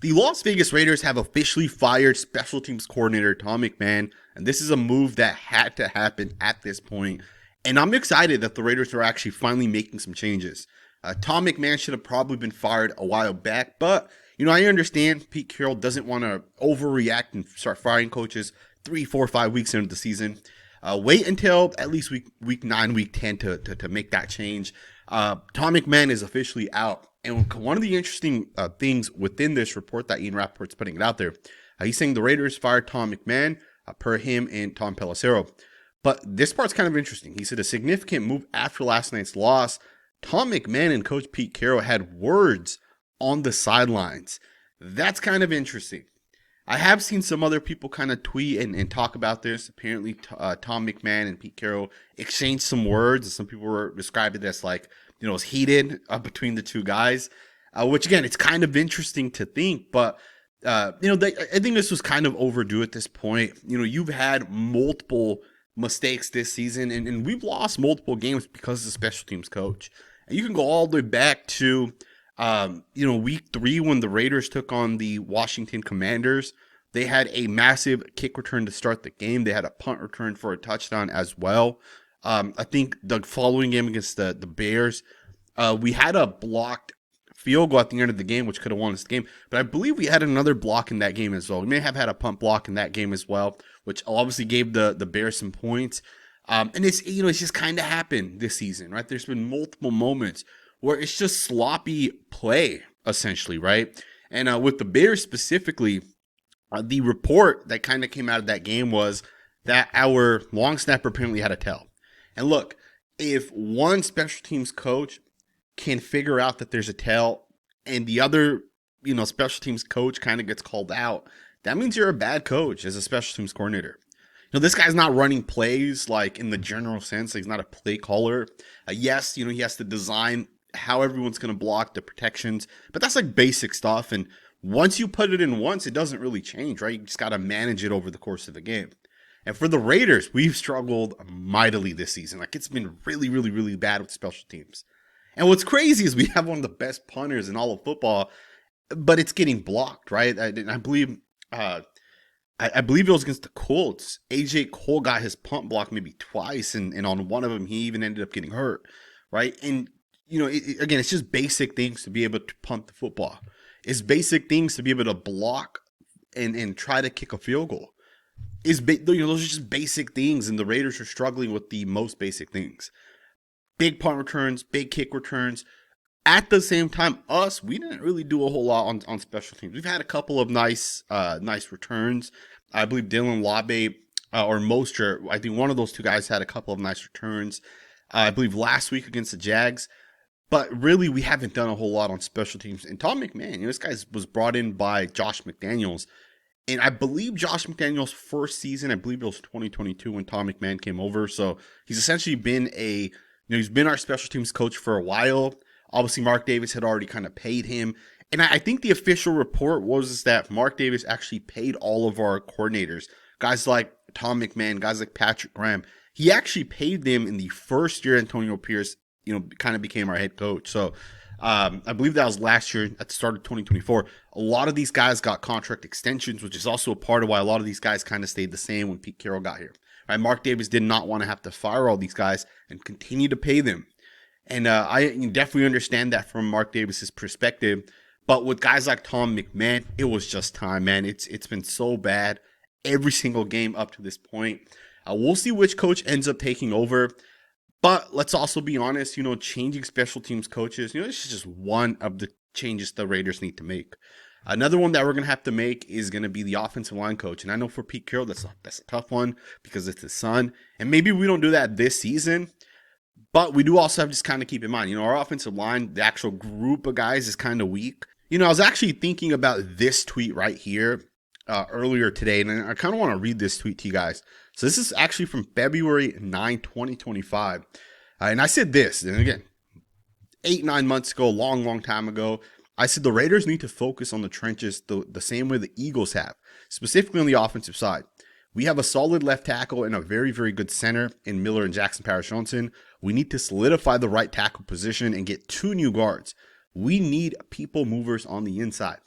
The Las Vegas Raiders have officially fired special teams coordinator Tom McMahon, and this is a move that had to happen at this point. And I'm excited that the Raiders are actually finally making some changes. Tom McMahon should have probably been fired a while back, but I understand Pete Carroll doesn't want to overreact and start firing coaches 3, 4, 5 weeks into the season. Wait until at least week 9, week 10 to make that change. Tom McMahon is officially out. And one of the interesting things within this report that Ian Rappaport's putting it out there, he's saying the Raiders fired Tom McMahon, per him and Tom Pelissero. But this part's kind of interesting. He said a significant move after last night's loss. Tom McMahon and Coach Pete Carroll had words on the sidelines. That's kind of interesting. I have seen some other people kind of tweet and talk about this. Apparently, Tom McMahon and Pete Carroll exchanged some words, and some people were described it as like, it was heated between the two guys, which again, it's kind of interesting to think, but I think this was kind of overdue at this point. You've had multiple mistakes this season, and we've lost multiple games because of the special teams coach. And you can go all the way back to, week 3 when the Raiders took on the Washington Commanders. They had a massive kick return to start the game. They had a punt return for a touchdown as well. I think the following game against the Bears, we had a blocked field goal at the end of the game, which could have won us the game. But I believe we had another block in that game as well. We may have had a punt block in that game as well, which obviously gave the Bears some points. And it's just kind of happened this season, right? There's been multiple moments where it's just sloppy play, essentially, right? And with the Bears specifically, the report that kind of came out of that game was that our long snapper apparently had a tell. And look, if one special teams coach can figure out that there's a tell and the other, special teams coach kind of gets called out, that means you're a bad coach as a special teams coordinator. This guy's not running plays like in the general sense. He's not a play caller. Yes, he has to design how everyone's going to block the protections, but that's like basic stuff. And once you put it in once, it doesn't really change, right? You just got to manage it over the course of the game. And for the Raiders, we've struggled mightily this season. Like, it's been really, really, really bad with special teams. And what's crazy is we have one of the best punters in all of football, but it's getting blocked, right? I believe I believe it was against the Colts. AJ Cole got his punt blocked maybe twice, and on one of them, he even ended up getting hurt, right? And, again, it's just basic things to be able to punt the football. It's basic things to be able to block and try to kick a field goal. Those are just basic things, and the Raiders are struggling with the most basic things. Big punt returns, big kick returns. At the same time, we didn't really do a whole lot on special teams. We've had a couple of nice returns. I believe Dylan Labe or Mostert, I think one of those two guys had a couple of nice returns. I believe last week against the Jags. But really, we haven't done a whole lot on special teams. And Tom McMahon, this guy was brought in by Josh McDaniels. And I believe Josh McDaniels' first season, I believe it was 2022 when Tom McMahon came over. So he's essentially been he's been our special teams coach for a while. Obviously, Mark Davis had already kind of paid him. And I think the official report was that Mark Davis actually paid all of our coordinators. Guys like Tom McMahon, guys like Patrick Graham. He actually paid them in the first year Antonio Pierce, kind of became our head coach. So I believe that was last year at the start of 2024. A lot of these guys got contract extensions, which is also a part of why a lot of these guys kind of stayed the same when Pete Carroll got here. Right? Mark Davis did not want to have to fire all these guys and continue to pay them. And I definitely understand that from Mark Davis's perspective. But with guys like Tom McMahon, it was just time, man. It's been so bad every single game up to this point. We'll see which coach ends up taking over. But let's also be honest, changing special teams coaches, this is just one of the changes the Raiders need to make. Another one that we're going to have to make is going to be the offensive line coach. And I know for Pete Carroll, that's a tough one because it's his son. And maybe we don't do that this season. But we do also have to just kind of keep in mind, our offensive line, the actual group of guys is kind of weak. I was actually thinking about this tweet right here earlier today. And I kind of want to read this tweet to you guys. So this is actually from February 9, 2025. And I said this, and again, 8-9 months ago, long time ago, I said the Raiders need to focus on the trenches the same way the Eagles have, specifically on the offensive side. We have a solid left tackle and a very, very good center in Miller and Jackson Parrish-Johnson. We need to solidify the right tackle position and get 2 new guards. We need people movers on the inside.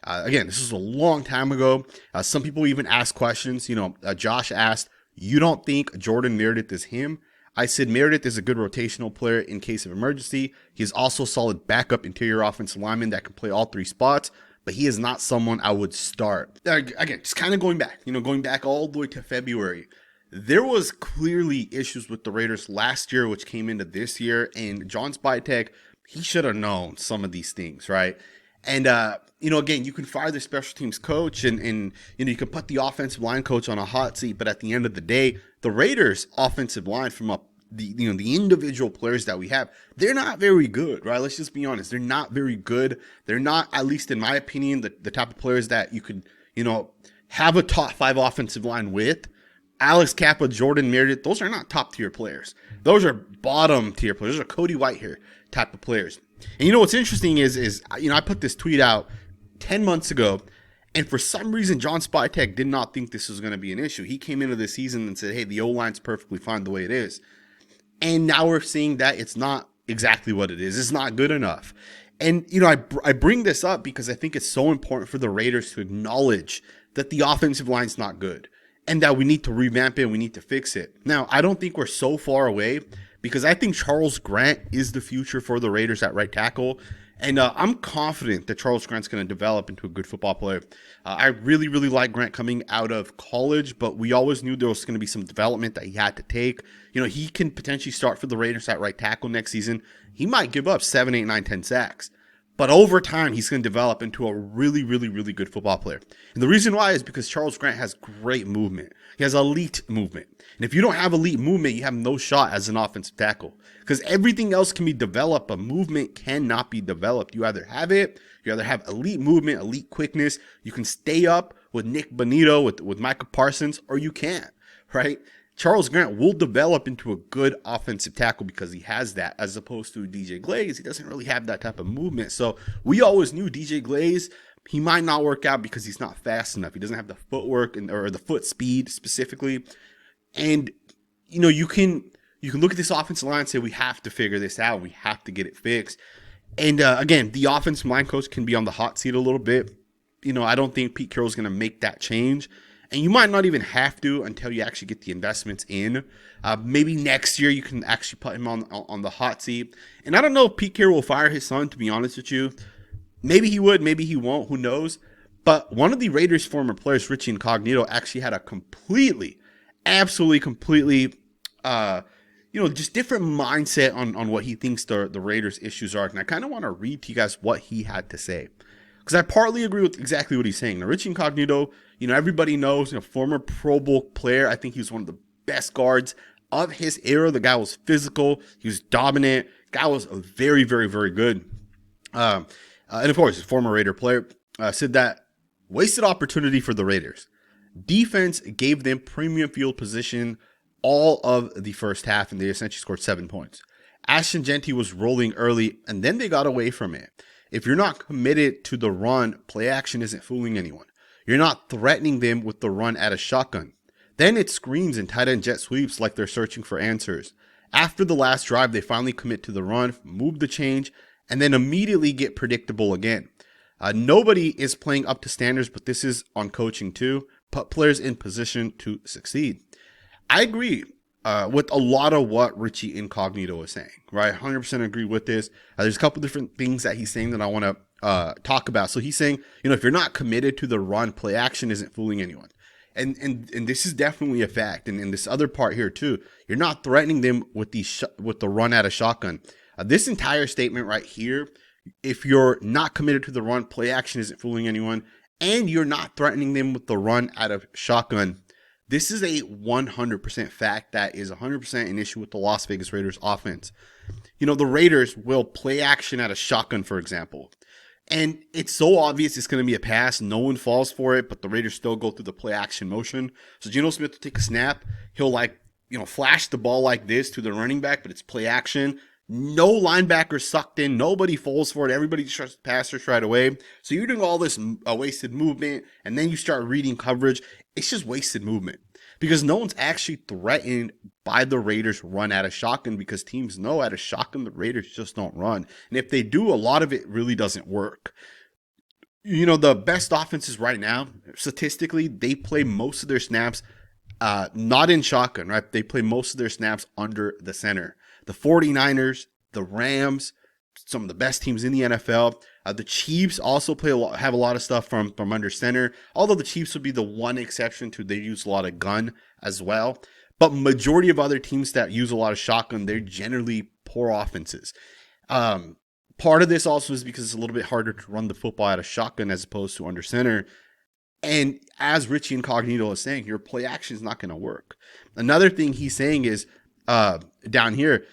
Again, this was a long time ago. Some people even ask questions. Josh asked, "You don't think Jordan Meredith is him?" I said Meredith is a good rotational player in case of emergency. He is also a solid backup interior offensive lineman that can play all three spots, but he is not someone I would start. Again, just kind of going back all the way to February. There was clearly issues with the Raiders last year, which came into this year, and John Spytek, he should have known some of these things, right? And, again, you can fire the special teams coach and you can put the offensive line coach on a hot seat, but at the end of the day, the Raiders offensive line from the individual players that we have, they're not very good, right? Let's just be honest. They're not very good. They're not, at least in my opinion, the type of players that you could, have a top 5 offensive line with. Alex Kappa, Jordan Meredith, those are not top tier players. Those are bottom tier players. Those are Cody Whitehair type of players. And what's interesting is I put this tweet out 10 months ago, and for some reason, John Spytek did not think this was going to be an issue. He came into the season and said, hey, the O-line's perfectly fine the way it is. And now we're seeing that it's not exactly what it is. It's not good enough. And, I bring this up because I think it's so important for the Raiders to acknowledge that the offensive line's not good and that we need to revamp it and we need to fix it. Now, I don't think we're so far away because I think Charles Grant is the future for the Raiders at right tackle. And I'm confident that Charles Grant's going to develop into a good football player. I really, really like Grant coming out of college, but we always knew there was going to be some development that he had to take. He can potentially start for the Raiders at right tackle next season. He might give up 7, 8, 9, 10 sacks. But over time, he's going to develop into a really, really, really good football player. And the reason why is because Charles Grant has great movement. He has elite movement. And if you don't have elite movement, you have no shot as an offensive tackle. Because everything else can be developed, but movement cannot be developed. You either have it, you either have elite movement, elite quickness. You can stay up with Nick Bonito, with Micah Parsons, or you can't, right? Charles Grant will develop into a good offensive tackle because he has that, as opposed to DJ Glaze. He doesn't really have that type of movement. So we always knew DJ Glaze, he might not work out because he's not fast enough. He doesn't have the footwork or the foot speed specifically. And, you can look at this offensive line and say, we have to figure this out. We have to get it fixed. And again, the offensive line coach can be on the hot seat a little bit. I don't think Pete Carroll's going to make that change. And you might not even have to until you actually get the investments in. Maybe next year you can actually put him on the hot seat. And I don't know if Pete Carroll will fire his son, to be honest with you. Maybe he would, maybe he won't, who knows. But one of the Raiders' former players, Richie Incognito, actually had a absolutely completely, just different mindset on what he thinks the Raiders' issues are. And I kind of want to read to you guys what he had to say. Because I partly agree with exactly what he's saying. Now, Richie Incognito, everybody knows, former Pro Bowl player. I think he was one of the best guards of his era. The guy was physical. He was dominant. Guy was very, very, very good. And of course, a former Raider player said that wasted opportunity for the Raiders. Defense gave them premium field position all of the first half, and they essentially scored 7 points. Ashton Jeanty was rolling early, and then they got away from it. If you're not committed to the run, play action isn't fooling anyone. You're not threatening them with the run at a shotgun. Then it screens and tight end jet sweeps like they're searching for answers. After the last drive, they finally commit to the run, move the change, and then immediately get predictable again. Nobody is playing up to standards, but this is on coaching too. Put players in position to succeed. I agree with a lot of what Richie Incognito is saying, right? 100% agree with this. There's a couple different things that he's saying that I want to talk about. So he's saying, if you're not committed to the run, play action isn't fooling anyone. And this is definitely a fact. And in this other part here too, you're not threatening them with the run at a shotgun. This entire statement right here, if you're not committed to the run, play action isn't fooling anyone, and you're not threatening them with the run out of shotgun, this is a 100% fact that is 100% an issue with the Las Vegas Raiders offense. The Raiders will play action at a shotgun, for example. And it's so obvious it's going to be a pass. No one falls for it, but the Raiders still go through the play action motion. So Geno Smith will take a snap. He'll flash the ball like this to the running back, but it's play action. No linebacker sucked in. Nobody falls for it. Everybody just tries to pass rush right away. So you're doing all this wasted movement, and then you start reading coverage. It's just wasted movement because no one's actually threatened by the Raiders run at a shotgun because teams know at a shotgun the Raiders just don't run. And if they do, a lot of it really doesn't work. The best offenses right now, statistically, they play most of their snaps not in shotgun, right? They play most of their snaps under the center. The 49ers, the Rams, some of the best teams in the NFL. The Chiefs also have a lot of stuff from under center, although the Chiefs would be the one exception to they use a lot of gun as well. But majority of other teams that use a lot of shotgun, they're generally poor offenses. Part of this also is because it's a little bit harder to run the football out of shotgun as opposed to under center. And as Richie Incognito is saying, your play action is not going to work. Another thing he's saying is down here,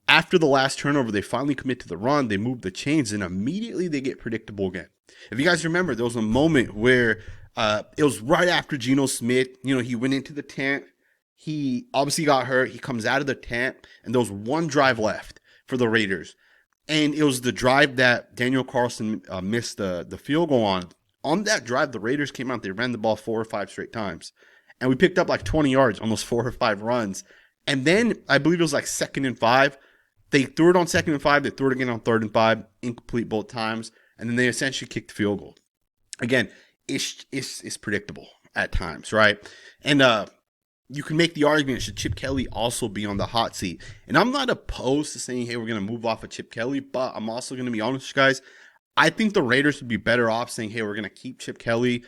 after the last turnover, they finally commit to the run, they move the chains, and immediately they get predictable again. If you guys remember, there was a moment where it was right after Geno Smith, he went into the tent. He obviously got hurt. He comes out of the tent, and there was one drive left for the Raiders. And it was the drive that Daniel Carlson missed the field goal on. On that drive, the Raiders came out. They ran the ball 4 or 5 straight times. And we picked up like 20 yards on those 4 or 5 runs. And then I believe it was like 2nd and 5. They threw it on 2nd and 5. They threw it again on 3rd and 5. Incomplete both times. And then they essentially kicked the field goal. Again, it's predictable at times, right? And you can make the argument, should Chip Kelly also be on the hot seat? And I'm not opposed to saying, hey, we're going to move off of Chip Kelly. But I'm also going to be honest, guys. I think the Raiders would be better off saying, hey, we're going to keep Chip Kelly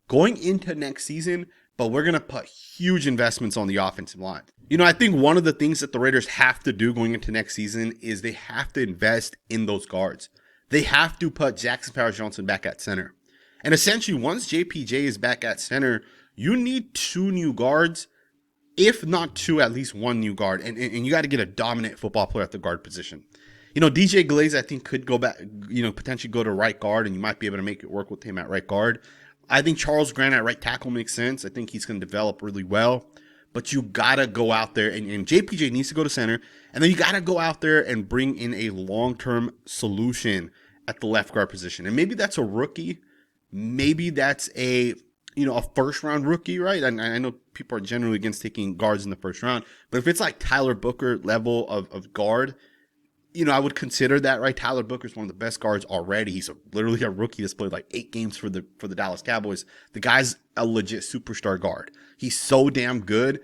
going into next season, but we're going to put huge investments on the offensive line. I think one of the things that the Raiders have to do going into next season is they have to invest in those guards. They have to put Jackson Powers-Johnson back at center. And essentially, once JPJ is back at center, you need 2 new guards, if not 2, at least 1 new guard. And you got to get a dominant football player at the guard position. DJ Glaze, I think, could go back, potentially go to right guard, and you might be able to make it work with him at right guard. I think Charles Grant at right tackle makes sense. I think he's going to develop really well. But you got to go out there, and JPJ needs to go to center, and then you got to go out there and bring in a long-term solution at the left guard position. And maybe that's a rookie. Maybe that's a first-round rookie, right? And I know people are generally against taking guards in the first round, but if it's like Tyler Booker level of guard, I would consider that, right? Tyler Booker's one of the best guards already. He's literally a rookie that's played like 8 games for the Dallas Cowboys. The guy's a legit superstar guard. He's so damn good.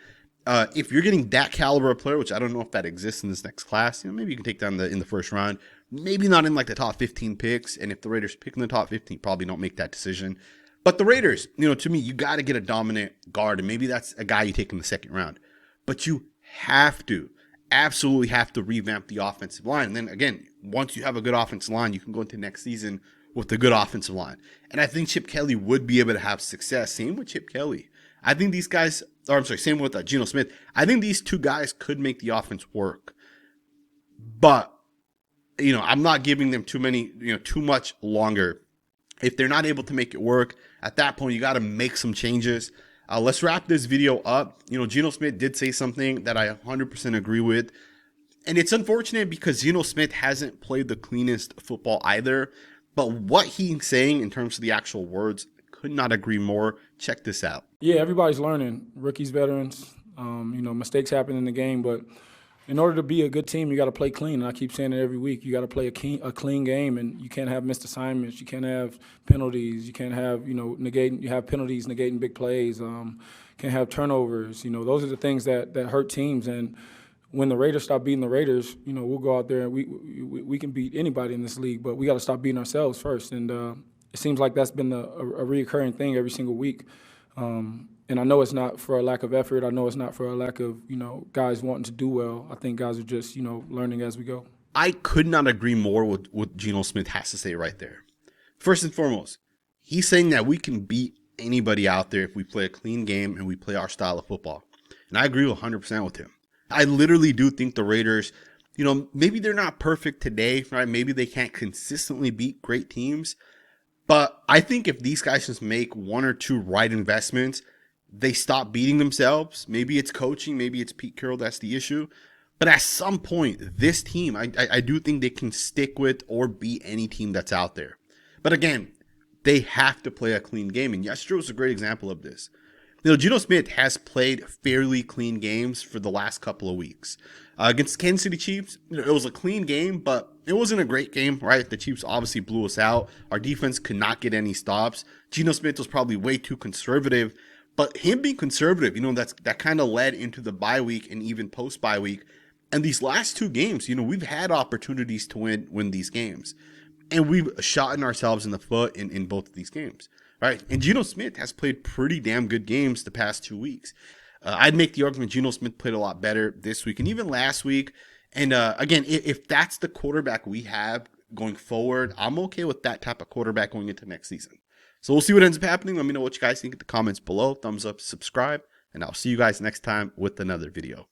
If you're getting that caliber of player, which I don't know if that exists in this next class, maybe you can take down in the first round. Maybe not in like the top 15 picks. And if the Raiders pick in the top 15, probably don't make that decision. But the Raiders, to me, you got to get a dominant guard. And maybe that's a guy you take in the second round. But you absolutely have to revamp the offensive line. And then again, once you have a good offensive line, you can go into next season with a good offensive line. And I think Chip Kelly would be able to have success. Same with Chip Kelly. I think these guys, same with Geno Smith. I think these 2 guys could make the offense work. But, I'm not giving them too much longer. If they're not able to make it work, at that point, you got to make some changes. Let's wrap this video up. Geno Smith did say something that I 100% agree with. And it's unfortunate because Geno Smith hasn't played the cleanest football either. But what he's saying in terms of the actual words, could not agree more. Check this out. Yeah, everybody's learning. Rookies, veterans, mistakes happen in the game. But in order to be a good team, you got to play clean. And I keep saying it every week. You got to play a clean game, and you can't have missed assignments. You can't have penalties. You can't have, you have penalties negating big plays. Can't have turnovers. Those are the things that hurt teams. And when the Raiders stop beating the Raiders, we'll go out there and we can beat anybody in this league, but we got to stop beating ourselves first. And it seems like that's been a reoccurring thing every single week. And I know it's not for a lack of effort. I know it's not for a lack of, guys wanting to do well. I think guys are just, learning as we go. I could not agree more with what Geno Smith has to say right there. First and foremost, he's saying that we can beat anybody out there if we play a clean game and we play our style of football. And I agree 100% with him. I literally do think the Raiders, maybe they're not perfect today, right? Maybe they can't consistently beat great teams. But I think if these guys just make 1 or 2 right investments, they stop beating themselves. Maybe it's coaching. Maybe it's Pete Carroll. That's the issue. But at some point, this team, I do think they can stick with or beat any team that's out there. But again, they have to play a clean game. And yesterday was a great example of this. Geno Smith has played fairly clean games for the last couple of weeks. Against Kansas City Chiefs, it was a clean game, but it wasn't a great game, right? The Chiefs obviously blew us out. Our defense could not get any stops. Geno Smith was probably way too conservative, but him being conservative, that kind of led into the bye week and even post bye week. And these last 2 games, we've had opportunities to win these games. And we've shot ourselves in the foot in both of these games, right? And Geno Smith has played pretty damn good games the past 2 weeks. I'd make the argument Geno Smith played a lot better this week and even last week. And again, if that's the quarterback we have going forward, I'm okay with that type of quarterback going into next season. So we'll see what ends up happening. Let me know what you guys think in the comments below. Thumbs up, subscribe, and I'll see you guys next time with another video.